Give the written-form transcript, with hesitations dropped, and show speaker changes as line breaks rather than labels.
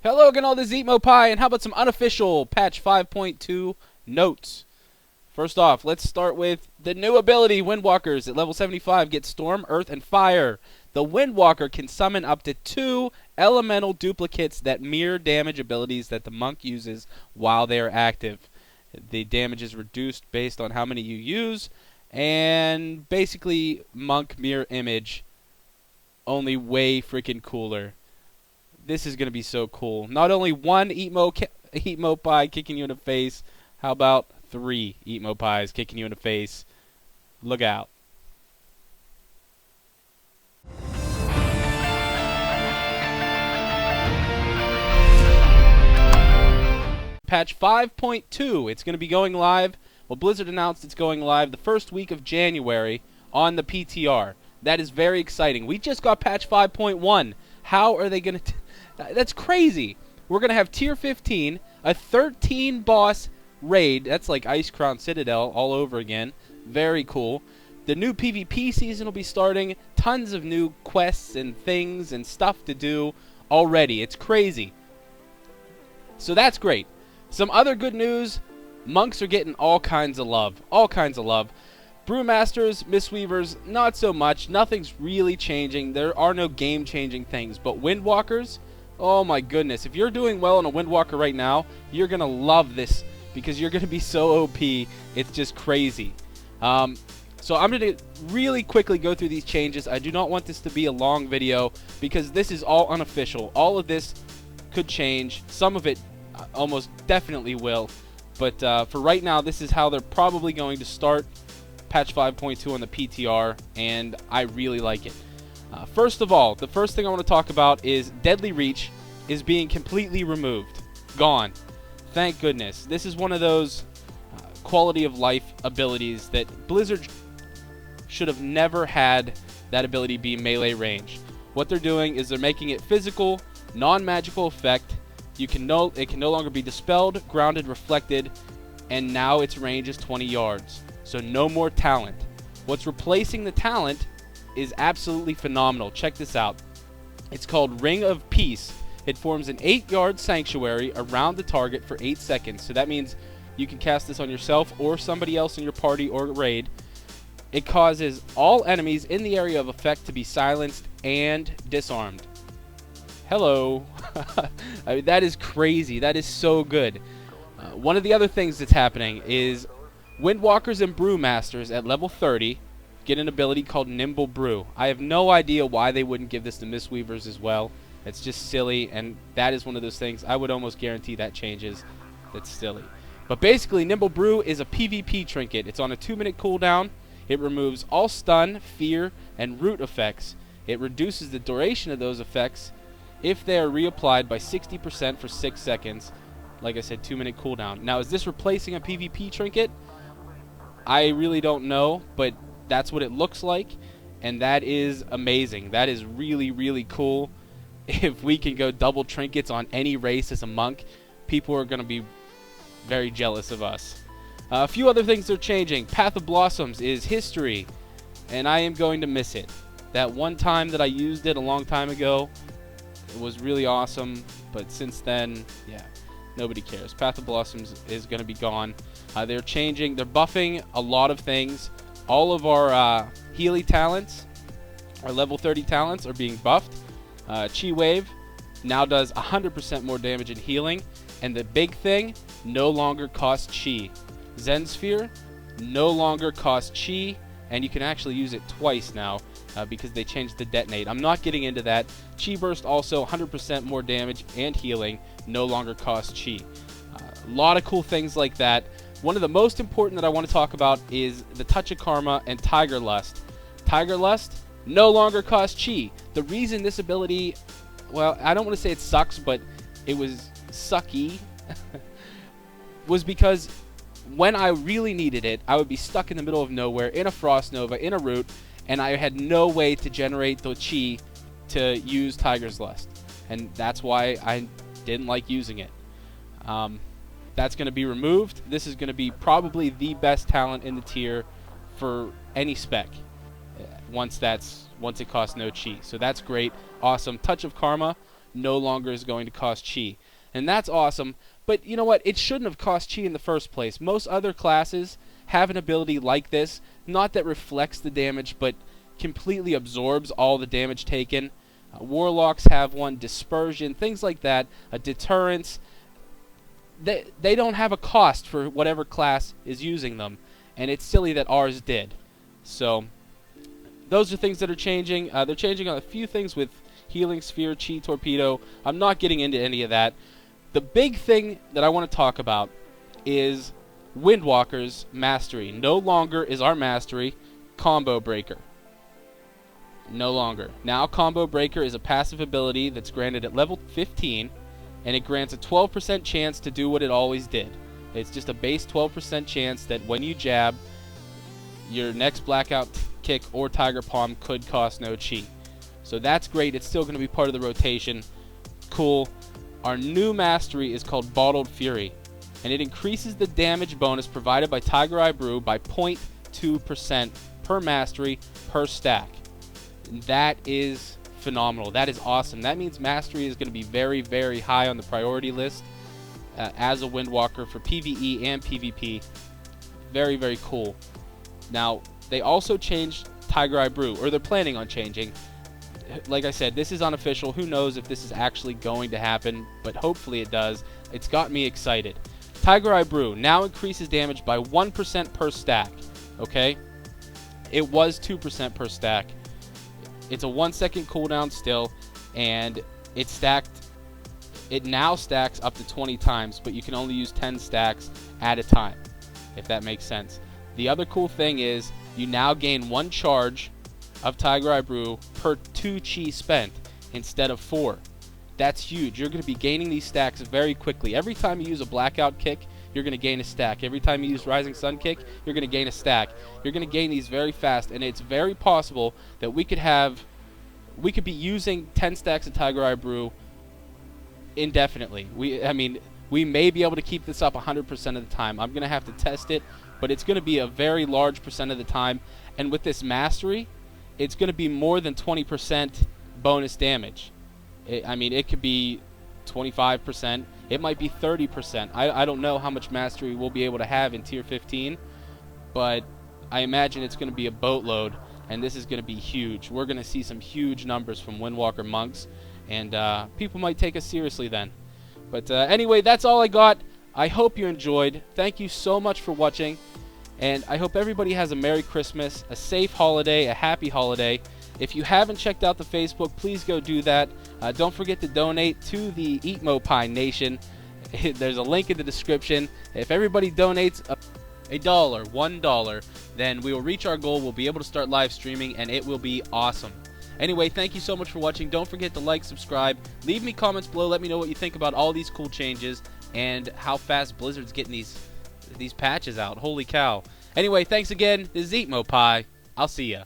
Hello again, all this Eatmopie, and how about some unofficial patch 5.2 notes? First off, let's start with the new ability, Windwalkers. At level 75, get Storm, Earth, and Fire. The Windwalker can summon up to 2 elemental duplicates that mirror damage abilities that the monk uses while they are active. The damage is reduced based on how many you use, and basically, monk mirror image, only way freaking cooler. This is going to be so cool. Not only one Eatmopie kicking you in the face, how about 3 Eatmopies kicking you in the face? Look out. Patch 5.2, it's going to be going live. Well, Blizzard announced it's going live the first week of January on the PTR. That is very exciting. We just got patch 5.1. How are they going to... That's crazy. We're going to have tier 15, a 13 boss raid. That's like Ice Crown Citadel all over again. Very cool. The new PvP season will be starting. Tons of new quests and things and stuff to do already. It's crazy. So that's great. Some other good news. Monks are getting all kinds of love. All kinds of love. Brewmasters, Mistweavers, not so much. Nothing's really changing. There are no game-changing things. But Windwalkers, oh my goodness. If you're doing well on a Windwalker right now, you're going to love this because you're going to be so OP. It's just crazy. So I'm going to really quickly go through these changes. I do not want this to be a long video because this is all unofficial. All of this could change. Some of it almost definitely will. But for right now, this is how they're probably going to start patch 5.2 on the PTR, and I really like it. First of all, the first thing I want to talk about is Deadly Reach is being completely removed. Gone. Thank goodness. This is one of those quality of life abilities that Blizzard should have never had that ability be melee range. What they're doing is they're making it physical, non-magical effect. It can no longer be dispelled, grounded, reflected, and now its range is 20 yards. So no more talent. What's replacing the talent is absolutely phenomenal. Check this out. It's called Ring of Peace. It forms an 8-yard sanctuary around the target for 8 seconds. So that means you can cast this on yourself or somebody else in your party or raid. It causes all enemies in the area of effect to be silenced and disarmed. Hello. I mean, that is crazy. That is so good. One of the other things that's happening is Windwalkers and Brewmasters at level 30 get an ability called Nimble Brew. I have no idea why they wouldn't give this to Mistweavers as well. It's just silly, and that is one of those things I would almost guarantee that changes. That's silly. But basically, Nimble Brew is a PvP trinket. It's on a 2-minute cooldown. It removes all stun, fear, and root effects. It reduces the duration of those effects if they are reapplied by 60% for 6 seconds. Like I said, 2-minute cooldown. Now, is this replacing a PvP trinket? I really don't know, but that's what it looks like, and that is amazing. That is really, really cool. If we can go double trinkets on any race as a monk, people are going to be very jealous of us. A few other things are changing. Path of Blossoms is history, and I am going to miss it. That one time that I used it a long time ago, it was really awesome, but since then, yeah, nobody cares. Path of Blossoms is going to be gone. They're changing, they're buffing a lot of things. All of our Healy talents, our level 30 talents, are being buffed. Chi Wave now does 100% more damage in healing. And the big thing, no longer costs Chi. Zen Sphere no longer costs Chi, and you can actually use it twice now because they changed the detonate. I'm not getting into that. Chi Burst also 100% more damage and healing, no longer costs Chi. A lot of cool things like that. One of the most important that I want to talk about is the Touch of Karma and Tiger Lust. Tiger Lust no longer costs Chi. The reason this ability, well, I don't want to say it sucks, but it was sucky, was because when I really needed it, I would be stuck in the middle of nowhere, in a Frost Nova, in a root, and I had no way to generate the Chi to use Tiger's Lust. And that's why I didn't like using it. That's going to be removed. This is going to be probably the best talent in the tier for any spec once it costs no Chi. So that's great. Awesome. Touch of Karma no longer is going to cost chi. And that's awesome, but you know what? It shouldn't have cost chi in the first place. Most other classes have an ability like this, not that reflects the damage, but completely absorbs all the damage taken. Warlocks have one, dispersion, things like that, a deterrence. They don't have a cost for whatever class is using them, and it's silly that ours did. So those are things that are changing. They're changing on a few things with Healing Sphere, Chi Torpedo. I'm not getting into any of that. The big thing that I want to talk about is Windwalker's mastery. No longer is our mastery Combo Breaker. No longer. Now Combo Breaker is a passive ability that's granted at level 15, and it grants a 12% chance to do what it always did. It's just a base 12% chance that when you jab, your next Blackout Kick or Tiger Palm could cost no chi. So that's great. It's still going to be part of the rotation. Cool. Our new mastery is called Bottled Fury, and it increases the damage bonus provided by Tiger Eye Brew by 0.2% per mastery per stack. That is phenomenal. That is awesome. That means mastery is going to be very, very high on the priority list as a Windwalker for PvE and PvP. Very, very cool. Now, they also changed Tiger Eye Brew, or they're planning on changing. Like I said, this is unofficial. Who knows if this is actually going to happen, but hopefully it does. It's got me excited. Tiger Eye Brew now increases damage by 1% per stack. Okay? It was 2% per stack. It's a 1-second cooldown still, and it now stacks up to 20 times, but you can only use 10 stacks at a time, if that makes sense. The other cool thing is you now gain 1 charge of Tiger Eye Brew per 2 chi spent instead of 4. That's huge. You're going to be gaining these stacks very quickly. Every time you use a Blackout Kick, you're going to gain a stack. Every time you use Rising Sun Kick, you're going to gain a stack. You're going to gain these very fast, and it's very possible that we could be using 10 stacks of Tiger Eye Brew indefinitely. We may be able to keep this up 100% of the time. I'm going to have to test it, but it's going to be a very large percent of the time. And with this mastery, it's going to be more than 20% bonus damage. It could be 25%. It might be 30%. I don't know how much mastery we'll be able to have in Tier 15, but I imagine it's going to be a boatload, and this is going to be huge. We're going to see some huge numbers from Windwalker monks, and people might take us seriously then. But anyway, that's all I got. I hope you enjoyed. Thank you so much for watching, and I hope everybody has a Merry Christmas, a safe holiday, a happy holiday. If you haven't checked out the Facebook, please go do that. Don't forget to donate to the Eatmopie Nation. There's a link in the description. If everybody donates $1, then we will reach our goal. We'll be able to start live streaming, and it will be awesome. Anyway, thank you so much for watching. Don't forget to like, subscribe, leave me comments below. Let me know what you think about all these cool changes and how fast Blizzard's getting these patches out. Holy cow. Anyway, thanks again. This is Eatmopie. I'll see ya.